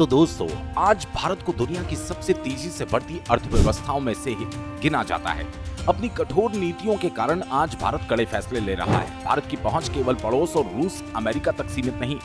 तो दोस्तों, आज भारत को दुनिया की सबसे तेजी से बढ़ती अर्थव्यवस्थाओं में से ही गिना जाता है। अपनी कठोर नीतियों के कारण आज भारत कड़े फैसले ले रहा है। भारत की पहुंच केवल पड़ोस और रूस, अमेरिका तक सीमित नहीं,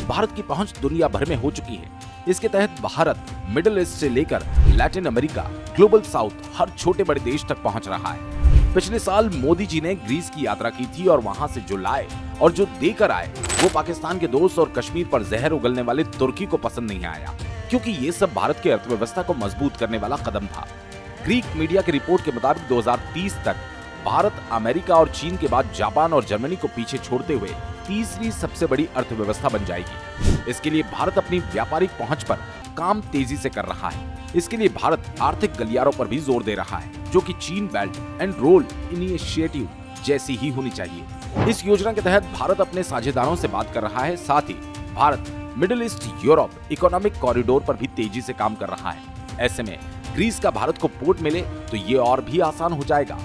भारत की पहुंच दुनिया भर में हो चुकी है। इसके तहत भारत मिडिल ईस्ट से लेकर लैटिन अमेरिका, ग्लोबल साउथ, हर छोटे बड़े देश तक पहुंच रहा है। पिछले साल मोदी जी ने ग्रीस की यात्रा की थी और वहां से जो लाए और जो देकर आए वो पाकिस्तान के दोस्त और कश्मीर पर जहर उगलने वाले तुर्की को पसंद नहीं आया, क्योंकि ये सब भारत की अर्थव्यवस्था को मजबूत करने वाला कदम था। ग्रीक मीडिया की रिपोर्ट के मुताबिक 2030 तक भारत अमेरिका और चीन के बाद जापान और जर्मनी को पीछे छोड़ते हुए तीसरी सबसे बड़ी अर्थव्यवस्था बन जाएगी। इसके लिए भारत अपनी व्यापारिक पहुंच पर काम तेजी से कर रहा है। इसके लिए भारत आर्थिक गलियारों पर भी जोर दे रहा है, जो कि चीन बेल्ट एंड रोड इनिशिएटिव जैसी ही होनी चाहिए। इस योजना के तहत भारत अपने साझेदारों से बात कर रहा है। साथ ही Bharat Middle East Europe economic corridor पर भी तेजी से काम कर रहा है। ऐसे में ग्रीस का भारत को पोर्ट मिले तो ये और भी आसान हो जाएगा।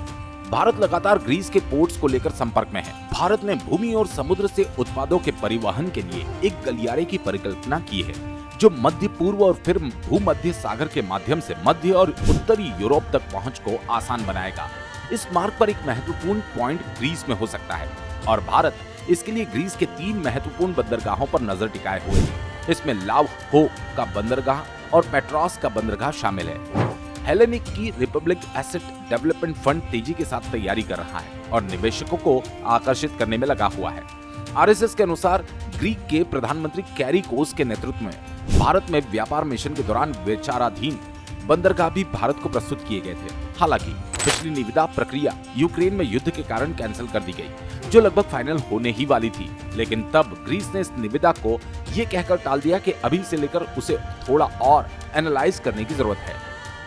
भारत लगातार ग्रीस के पोर्ट्स को लेकर संपर्क में है। भारत ने भूमि और समुद्र से उत्पादों के परिवहन के लिए एक गलियारे की परिकल्पना की है, जो मध्य पूर्व और फिर भूमध्य सागर के माध्यम से मध्य और उत्तरी यूरोप तक पहुंच को आसान बनाएगा। इस मार्ग पर एक महत्वपूर्ण पॉइंट ग्रीस में हो सकता है और भारत इसके लिए ग्रीस के 3 महत्वपूर्ण बंदरगाहों पर नजर टिकाए हुए है। इसमें लाव-हो का बंदरगाह और पेट्रोस का बंदरगाह शामिल है। हेलेनिक की रिपब्लिक एसेट डेवलपमेंट फंड तेजी के साथ तैयारी कर रहा है और निवेशकों को आकर्षित करने में लगा हुआ है। आरएसएस के अनुसार ग्रीक के प्रधानमंत्री कैरिकोस के नेतृत्व में भारत में व्यापार मिशन के दौरान विचाराधीन बंदरगाह भी भारत को प्रस्तुत किए गए थे। हालांकि पिछली निविदा प्रक्रिया यूक्रेन में युद्ध के कारण कैंसिल कर दी गई, जो लगभग फाइनल होने ही वाली थी। लेकिन तब ग्रीस ने इस निविदा को ये कहकर टाल दिया कि अभी से लेकर उसे थोड़ा और एनालाइज करने की जरूरत है।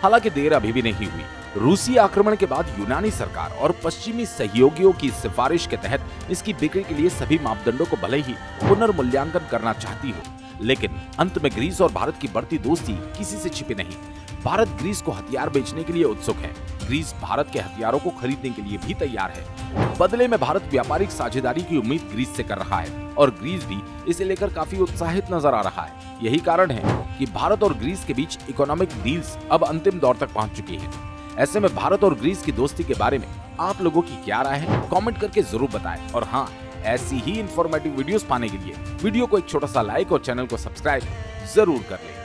हालांकि देर अभी भी नहीं हुई। रूसी आक्रमण के बाद यूनानी सरकार और पश्चिमी सहयोगियों की सिफारिश के तहत इसकी बिक्री के लिए सभी मापदंडों को भले ही पुनर्मूल्यांकन करना चाहती हो, लेकिन अंत में ग्रीस और भारत की बढ़ती दोस्ती किसी से छिपी नहीं। भारत ग्रीस को हथियार बेचने के लिए उत्सुक है। ग्रीस भारत के हथियारों को खरीदने के लिए भी तैयार है। बदले में भारत व्यापारिक साझेदारी की उम्मीद ग्रीस से कर रहा है और ग्रीस भी इसे लेकर काफी उत्साहित नजर आ रहा है। यही कारण है कि भारत और ग्रीस के बीच इकोनॉमिक डील्स अब अंतिम दौर तक पहुंच चुकी है। ऐसे में भारत और ग्रीस की दोस्ती के बारे में आप लोगों की क्या राय है, कमेंट करके जरूर बताएं। और हाँ, ऐसी ही इंफॉर्मेटिव वीडियोस पाने के लिए वीडियो को एक छोटा सा लाइक और चैनल को सब्सक्राइब जरूर कर लें।